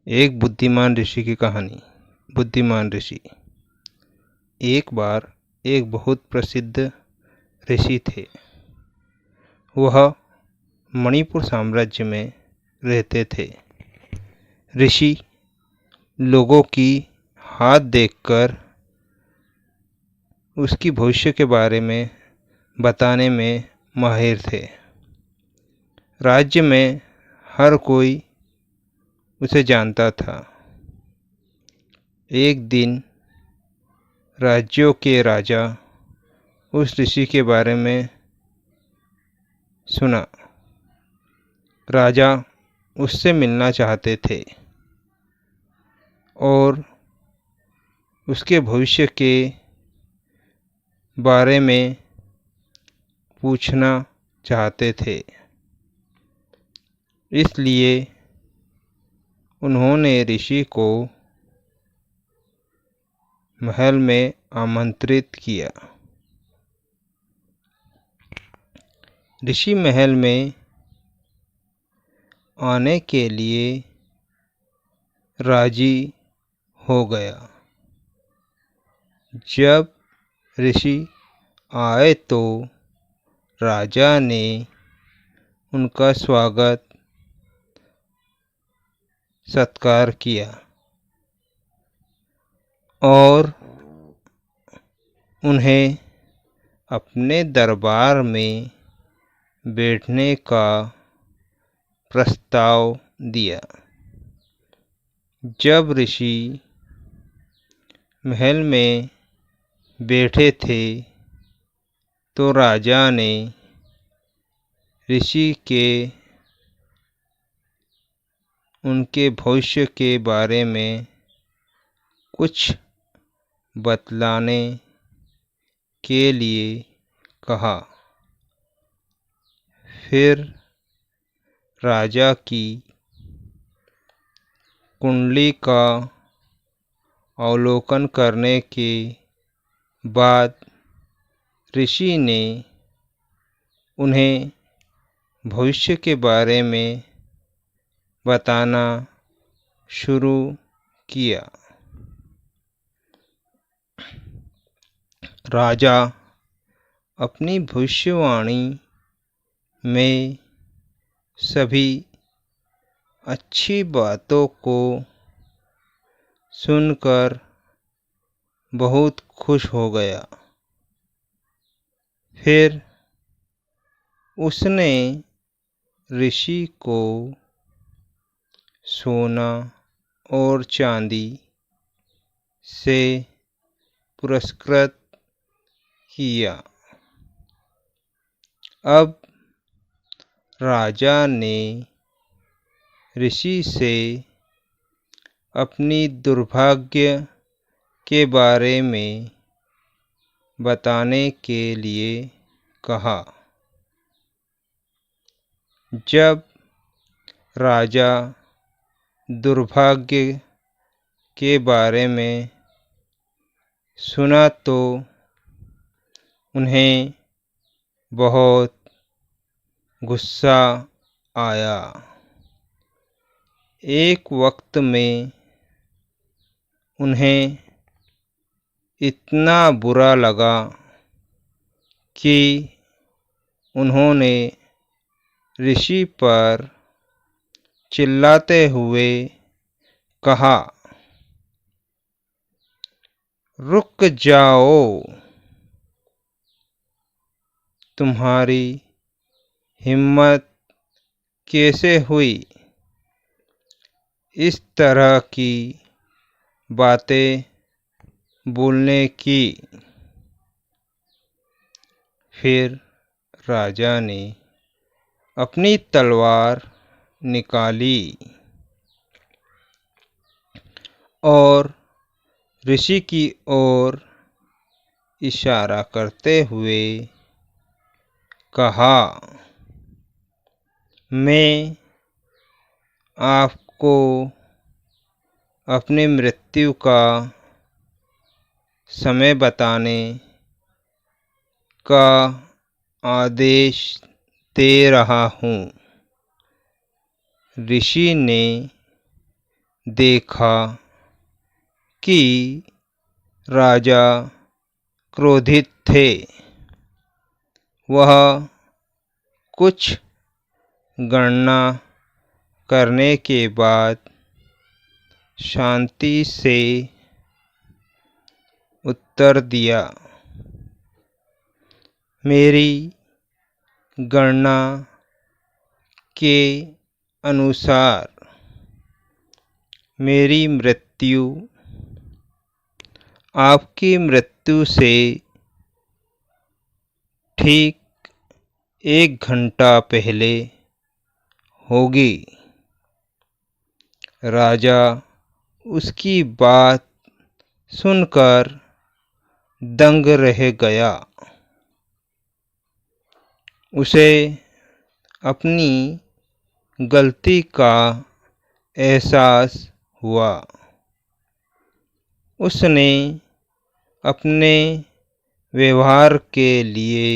एक बुद्धिमान ऋषि की कहानी। बुद्धिमान ऋषि। एक बार एक बहुत प्रसिद्ध ऋषि थे। वह मणिपुर साम्राज्य में रहते थे। ऋषि लोगों की हाथ देखकर उसकी भविष्य के बारे में बताने में माहिर थे। राज्य में हर कोई उसे जानता था। एक दिन राज्यों के राजा उस ऋषि के बारे में सुना। राजा उससे मिलना चाहते थे और उसके भविष्य के बारे में पूछना चाहते थे। इसलिए उन्होंने ऋषि को महल में आमंत्रित किया। ऋषि महल में आने के लिए राजी हो गया। जब ऋषि आए तो राजा ने उनका स्वागत सत्कार किया और उन्हें अपने दरबार में बैठने का प्रस्ताव दिया। जब ऋषि महल में बैठे थे तो राजा ने ऋषि के उनके भविष्य के बारे में कुछ बतलाने के लिए कहा। फिर राजा की कुंडली का अवलोकन करने के बाद ऋषि ने उन्हें भविष्य के बारे में बताना शुरू किया। राजा अपनी भविष्यवाणी में सभी अच्छी बातों को सुनकर बहुत खुश हो गया। फिर उसने ऋषि को सोना और चांदी से पुरस्कृत किया। अब राजा ने ऋषि से अपनी दुर्भाग्य के बारे में बताने के लिए कहा। जब राजा दुर्भाग्य के बारे में सुना तो उन्हें बहुत गुस्सा आया। एक वक्त में उन्हें इतना बुरा लगा कि उन्होंने ऋषि पर चिल्लाते हुए कहा, रुक जाओ, तुम्हारी हिम्मत कैसे हुई इस तरह की बातें बोलने की। फिर राजा ने अपनी तलवार निकाली और ऋषि की ओर इशारा करते हुए कहा, मैं आपको अपनी मृत्यु का समय बताने का आदेश दे रहा हूँ। ऋषि ने देखा कि राजा क्रोधित थे। वह कुछ गणना करने के बाद शांति से उत्तर दिया, मेरी गणना के अनुसार मेरी मृत्यु आपकी मृत्यु से ठीक 1 घंटा पहले होगी। राजा उसकी बात सुनकर दंग रह गया। उसे अपनी गलती का एहसास हुआ। उसने अपने व्यवहार के लिए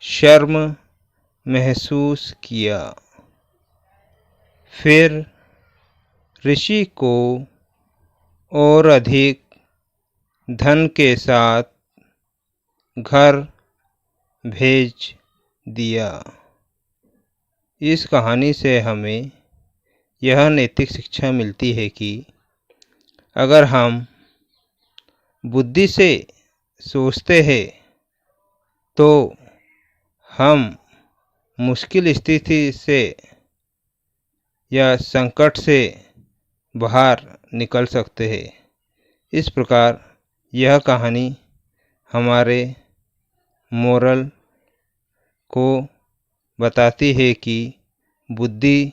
शर्म महसूस किया। फिर ऋषि को और अधिक धन के साथ घर भेज दिया। इस कहानी से हमें यह नैतिक शिक्षा मिलती है कि अगर हम बुद्धि से सोचते हैं तो हम मुश्किल स्थिति से या संकट से बाहर निकल सकते हैं। इस प्रकार यह कहानी हमारे मोरल को बताती है कि बुद्धि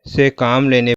से काम लेने